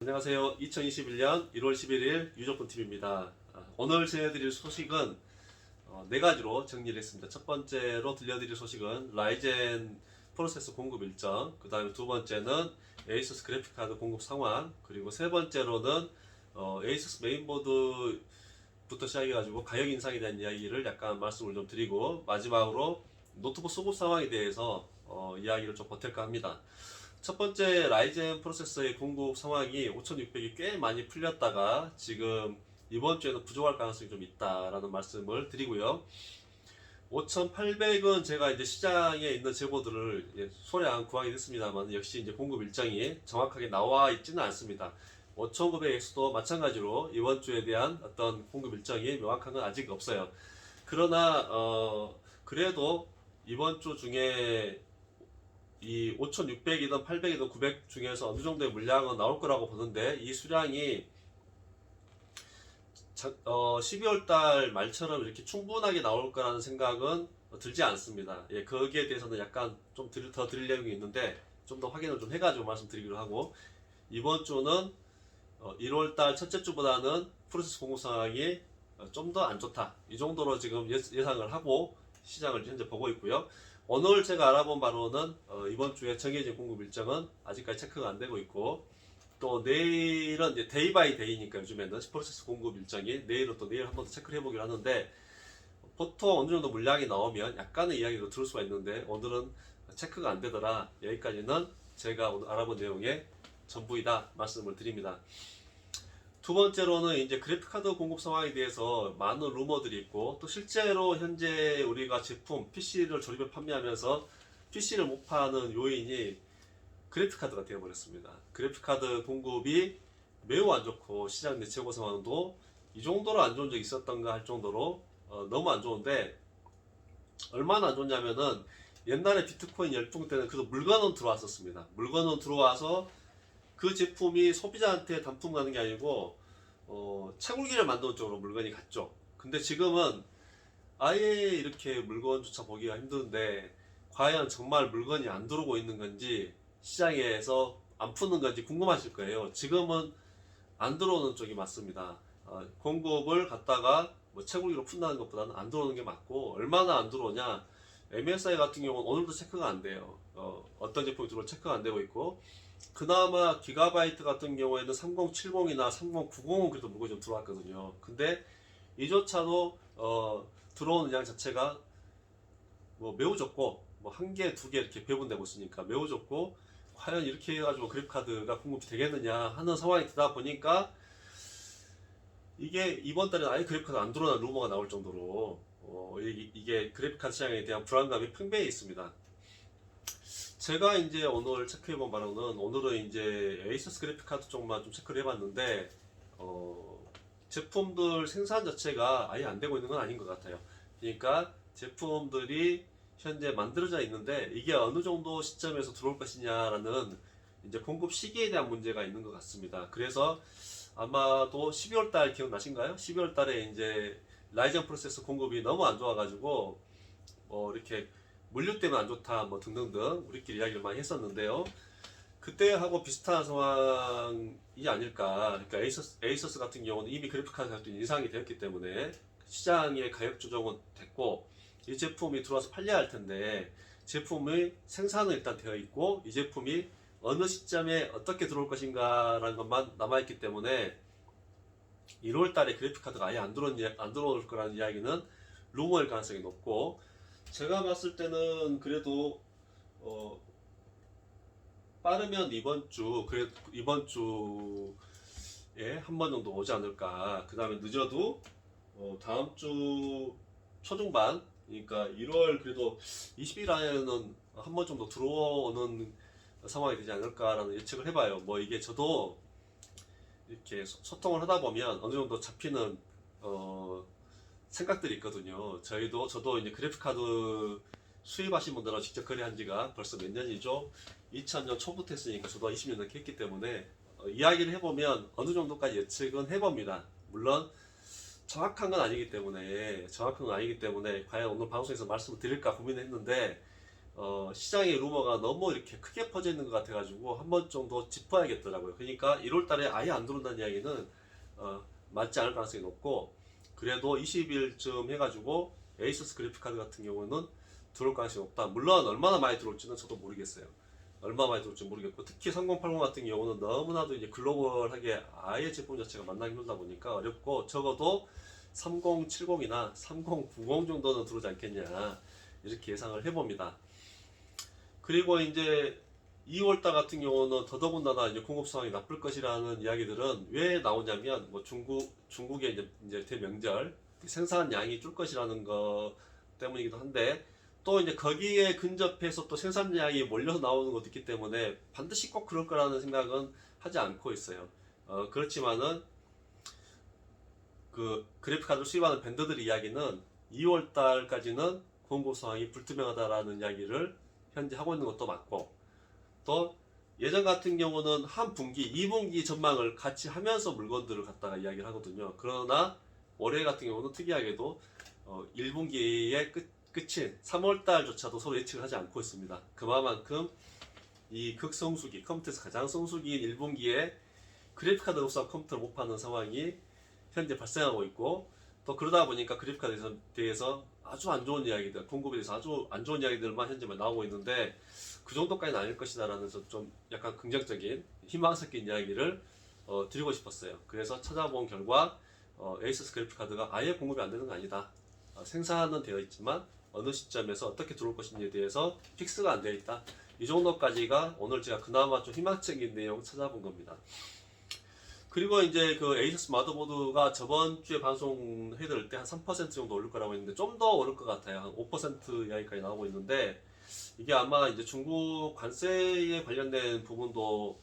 안녕하세요. 2021년 1월 11일 유족분TV입니다. 오늘 전해드릴 소식은 네 가지로 정리를 했습니다. 첫 번째로 들려드릴 소식은 라이젠 프로세서 공급 일정, 그 다음에 두 번째는 에이수스 그래픽카드 공급 상황, 그리고 세 번째로는 에이수스 메인보드부터 시작해가지고 가격 인상에 대한 이야기를 약간 말씀을 좀 드리고, 마지막으로 노트북 수급 상황에 대해서 이야기를 좀 보탤까 합니다. 첫 번째 라이젠 프로세서의 공급 상황이 5600이 꽤 많이 풀렸다가 지금 이번 주에는 부족할 가능성이 좀 있다라는 말씀을 드리고요. 5800은 제가 이제 시장에 있는 재고들을 소량 구하긴 했습니다만 역시 이제 공급 일정이 정확하게 나와 있지는 않습니다. 5900X도 마찬가지로 이번 주에 대한 어떤 공급 일정이 명확한 건 아직 없어요. 그러나 그래도 이번 주 중에 이 5600이든 800이든 900 중에서 어느 정도의 물량은 나올 거라고 보는데, 이 수량이 12월 달 말처럼 이렇게 충분하게 나올 거라는 생각은 들지 않습니다. 예, 거기에 대해서는 약간 좀 더 드릴 내용이 있는데 좀 더 확인을 좀 해가지고 말씀드리기로 하고, 이번 주는 1월 달 첫째 주보다는 프로세스 공급 상황이 좀 더 안 좋다, 이 정도로 지금 예상을 하고 시장을 현재 보고 있고요. 오늘 제가 알아본 바로는 이번 주에 정해진 공급 일정은 아직까지 체크가 안 되고 있고, 또 내일은 이제 데이 바이 데이니까 요즘에는 프로세스 공급 일정이 내일 한 번 더 체크를 해보기로 하는데, 보통 어느 정도 물량이 나오면 약간의 이야기도 들을 수가 있는데 오늘은 체크가 안 되더라. 여기까지는 제가 오늘 알아본 내용의 전부이다 말씀을 드립니다. 두 번째로는 이제 그래픽카드 공급 상황에 대해서 많은 루머들이 있고, 또 실제로 현재 우리가 제품 PC를 조립해 판매하면서 PC를 못 파는 요인이 그래픽카드가 되어버렸습니다. 그래픽카드 공급이 매우 안 좋고 시장 내 재고 상황도 이 정도로 안 좋은 적이 있었던가 할 정도로 너무 안 좋은데, 얼마나 안 좋냐면은 옛날에 비트코인 열풍 때는 그래도 물건은 들어왔었습니다. 물건은 들어와서 그 제품이 소비자한테 단품 가는 게 아니고 채굴기를 만드는 쪽으로 물건이 갔죠. 근데 지금은 아예 이렇게 물건조차 보기가 힘든데, 과연 정말 물건이 안 들어오고 있는 건지 시장에서 안 푸는 건지 궁금하실 거예요. 지금은 안 들어오는 쪽이 맞습니다. 공급을 갖다가 뭐 채굴기로 푼다는 것보다는 안 들어오는 게 맞고, 얼마나 안 들어오냐, MSI 같은 경우는 오늘도 체크가 안 돼요. 어떤 제품이 들어올 체크가 안 되고 있고, 그나마 기가바이트 같은 경우에는 3070이나 3090은 그래도 물건이 좀 들어왔거든요. 근데 이조차도 들어오는 양 자체가 뭐 매우 적고, 뭐 한 개, 두 개 이렇게 배분되고 있으니까 매우 적고, 과연 이렇게 해가지고 그래픽카드가 공급이 되겠느냐 하는 상황이 되다 보니까, 이게 이번 달에 아예 그래픽카드 안 들어오는 루머가 나올 정도로 이게 그래픽카드 시장에 대한 불안감이 팽배해 있습니다. 제가 이제 오늘 체크해본 바로는, 오늘은 이제 에이서스 그래픽카드 쪽만 좀 체크를 해봤는데 제품들 생산 자체가 아예 안 되고 있는 건 아닌 것 같아요. 그러니까 제품들이 현재 만들어져 있는데 이게 어느 정도 시점에서 들어올 것이냐라는 이제 공급 시기에 대한 문제가 있는 것 같습니다. 그래서 아마도 12월 달 기억나신가요? 12월 달에 이제 라이젠 프로세서 공급이 너무 안 좋아가지고 이렇게 물류 때문에 안 좋다 뭐 등등등 우리끼리 이야기를 많이 했었는데요. 그때하고 비슷한 상황이 아닐까. 그러니까 에이서스 같은 경우는 이미 그래픽카드 가격도 인상이 되었기 때문에 시장의 가격 조정은 됐고, 이 제품이 들어와서 팔려야 할 텐데 제품의 생산은 일단 되어 있고, 이 제품이 어느 시점에 어떻게 들어올 것인가 라는 것만 남아있기 때문에 1월 달에 그래픽카드가 아예 안 들어올 거라는 이야기는 루머일 가능성이 높고, 제가 봤을 때는 그래도 빠르면 이번 주에 한 번 정도 오지 않을까. 그 다음에 늦어도 다음 주 초중반, 그러니까 1월 그래도 20일 안에는 한 번 정도 들어오는 상황이 되지 않을까라는 예측을 해봐요. 뭐 이게 저도 이렇게 소통을 하다 보면 어느 정도 잡히는 생각들이 있거든요. 저도 이제 그래픽카드 수입하신 분들하고 직접 거래한 지가 벌써 몇 년이죠. 2000년 초부터 했으니까 저도 20년 넘게 했기 때문에 이야기를 해보면 어느 정도까지 예측은 해봅니다. 물론 정확한 건 아니기 때문에 과연 오늘 방송에서 말씀을 드릴까 고민을 했는데, 시장의 루머가 너무 이렇게 크게 퍼져 있는 것 같아가지고 한 번 정도 짚어야겠더라고요. 그러니까 1월 달에 아예 안 들어온다는 이야기는 맞지 않을 가능성이 높고, 그래도 20일쯤 해가지고 에이서스 그래픽카드 같은 경우는 들어올 가능성이 높다. 물론 얼마나 많이 들어올지는 저도 모르겠어요. 얼마 많이 들어올지 모르겠고, 특히 3080 같은 경우는 너무나도 이제 글로벌하게 아예 제품 자체가 만나기 힘들다 보니까 어렵고, 적어도 3070이나 3090 정도는 들어오지 않겠냐 이렇게 예상을 해봅니다. 그리고 이제 2월달 같은 경우는 더더군다나 이제 공급 상황이 나쁠 것이라는 이야기들은 왜 나오냐면, 뭐 중국의 이제 대명절 생산량이 줄 것이라는 것 때문이기도 한데, 또 이제 거기에 근접해서 또 생산량이 몰려서 나오는 것도 있기 때문에 반드시 꼭 그럴 거라는 생각은 하지 않고 있어요. 그렇지만은 그 그래픽카드를 수입하는 밴드들 이야기는 2월 달까지는 공급 상황이 불투명하다라는 이야기를 현재 하고 있는 것도 맞고, 또 예전 같은 경우는 한 분기, 2분기 전망을 같이 하면서 물건들을 갖다가 이야기를 하거든요. 그러나 올해 같은 경우는 특이하게도 1분기의 끝인 3월 달조차도 서로 예측을 하지 않고 있습니다. 그만큼 이 극성수기, 컴퓨터에서 가장 성수기인 1분기에 그래픽카드 없어 컴퓨터를 못 파는 상황이 현재 발생하고 있고, 또 그러다 보니까 그래픽카드에 대해서 아주 안 좋은 이야기들, 공급에 대해서 아주 안 좋은 이야기들만 현재 나오고 있는데, 그 정도까지는 아닐 것이다 라는 좀 약간 긍정적인 희망 섞인 이야기를 드리고 싶었어요. 그래서 찾아본 결과 에이서스 그래픽카드가 아예 공급이 안 되는 거 아니다. 생산은 되어 있지만 어느 시점에서 어떻게 들어올 것인지에 대해서 픽스가 안 되어 있다. 이 정도까지가 오늘 제가 그나마 좀 희망적인 내용 찾아본 겁니다. 그리고 이제 그 에이서스 마더보드가 저번 주에 방송해드릴 때 한 3% 정도 오를 거라고 했는데, 좀 더 오를 것 같아요. 한 5% 이야기까지 나오고 있는데, 이게 아마 이제 중국 관세에 관련된 부분도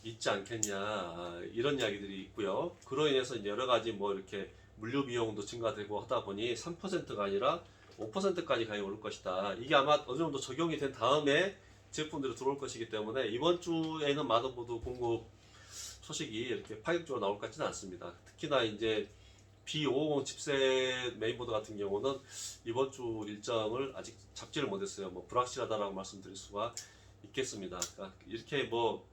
있지 않겠냐 이런 이야기들이 있고요. 그로 인해서 이제 여러 가지 뭐 이렇게 물류 비용도 증가되고 하다 보니 3%가 아니라 5%까지 가격이 오를 것이다. 이게 아마 어느 정도 적용이 된 다음에 제품들이 들어올 것이기 때문에 이번 주에는 마더보드 공급 소식이 이렇게 파격적으로 나올 것 같지는 않습니다. 특히나 이제 B550 칩셋 메인보드 같은 경우는 이번 주 일정을 아직 잡지를 못했어요. 뭐 불확실하다라고 말씀드릴 수가 있겠습니다. 그러니까 이렇게 뭐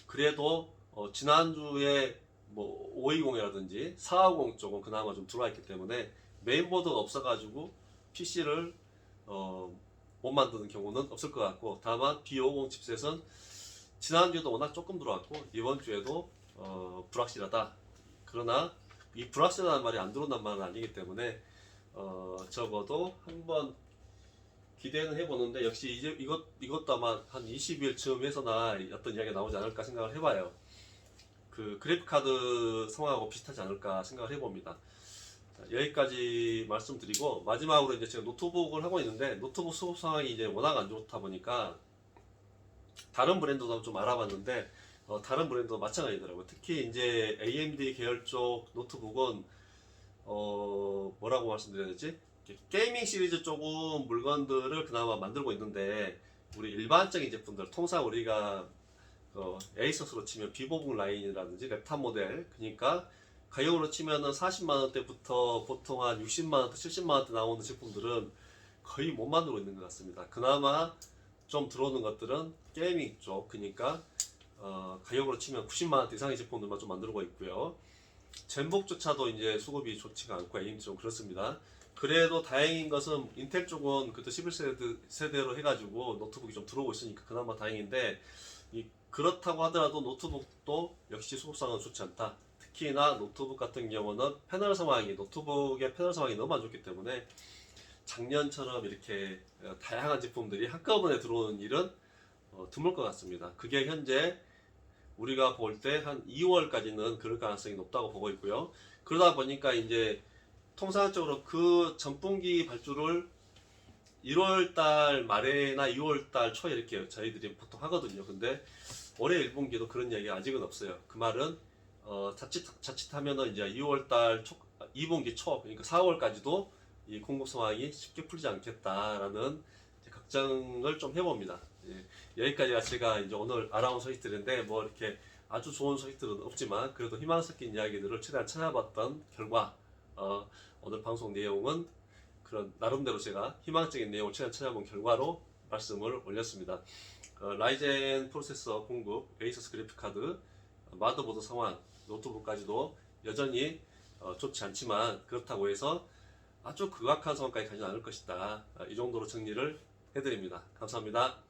그래도 지난주에 뭐 520이라든지 450 쪽은 그나마 좀 들어와 있기 때문에 메인보드가 없어가지고 PC를 못 만드는 경우는 없을 것 같고, 다만 B550 칩셋은 지난주에도 워낙 조금 들어왔고 이번 주에도 불확실하다. 그러나 이 불확실하다는 말이 안 들어온다는 말은 아니기 때문에 적어도 한번 기대는 해보는데, 역시 이제 이것도 아마 한 20일쯤 해서나 어떤 이야기가 나오지 않을까 생각을 해봐요. 그 그래픽카드 상황하고 비슷하지 않을까 생각을 해봅니다. 자, 여기까지 말씀드리고, 마지막으로 이제 제가 노트북을 하고 있는데, 노트북 수급 상황이 이제 워낙 안 좋다 보니까 다른 브랜드도 좀 알아봤는데 다른 브랜드도 마찬가지더라고요. 특히 이제 AMD 계열 쪽 노트북은 뭐라고 말씀드려야 되지? 게이밍 시리즈 쪽은 물건들을 그나마 만들고 있는데, 우리 일반적인 제품들, 통상 우리가 에이서스로 치면 비보북 라인이라든지 랩탑 모델, 그러니까 가격으로 치면은 40만원대부터 보통 한 60만원대, 70만원대 나오는 제품들은 거의 못 만들고 있는 것 같습니다. 그나마 좀 들어오는 것들은 게이밍 쪽, 그러니까 가격으로 치면 90만원 이상의 제품들만 좀 만들고 있고요. 젠북조차도 이제 수급이 좋지가 않고 AMD 좀 그렇습니다. 그래도 다행인 것은 인텔 쪽은 그때 11세대로 해가지고 노트북이 좀 들어오고 있으니까 그나마 다행인데, 그렇다고 하더라도 노트북도 역시 수급상은 좋지 않다. 특히나 노트북 같은 경우는 노트북의 패널 상황이 너무 안 좋기 때문에 작년처럼 이렇게 다양한 제품들이 한꺼번에 들어오는 일은 드물 것 같습니다. 그게 현재 우리가 볼 때 한 2월까지는 그럴 가능성이 높다고 보고 있고요. 그러다 보니까 이제 통상적으로 그 전분기 발주를 1월달 말에나 2월달 초에 이렇게 저희들이 보통 하거든요. 근데 올해 1분기도 그런 이야기가 아직은 없어요. 그 말은 자칫하면은 이제 2월달 2분기 초, 그러니까 4월까지도 이 공급 상황이 쉽게 풀리지 않겠다라는 걱정을 좀 해봅니다. 예, 여기까지가 제가 이제 오늘 알아온 소식들인데, 뭐 이렇게 아주 좋은 소식들은 없지만 그래도 희망 섞인 이야기들을 최대한 찾아봤던 결과 오늘 방송 내용은 그런 나름대로 제가 희망적인 내용을 최대한 찾아본 결과로 말씀을 올렸습니다. 라이젠 프로세서 공급, 에이서스 그래픽카드, 마더보드 상황, 노트북까지도 여전히 좋지 않지만 그렇다고 해서 아주 극악한 상황까지 가지는 않을 것이다. 이 정도로 정리를 해드립니다. 감사합니다.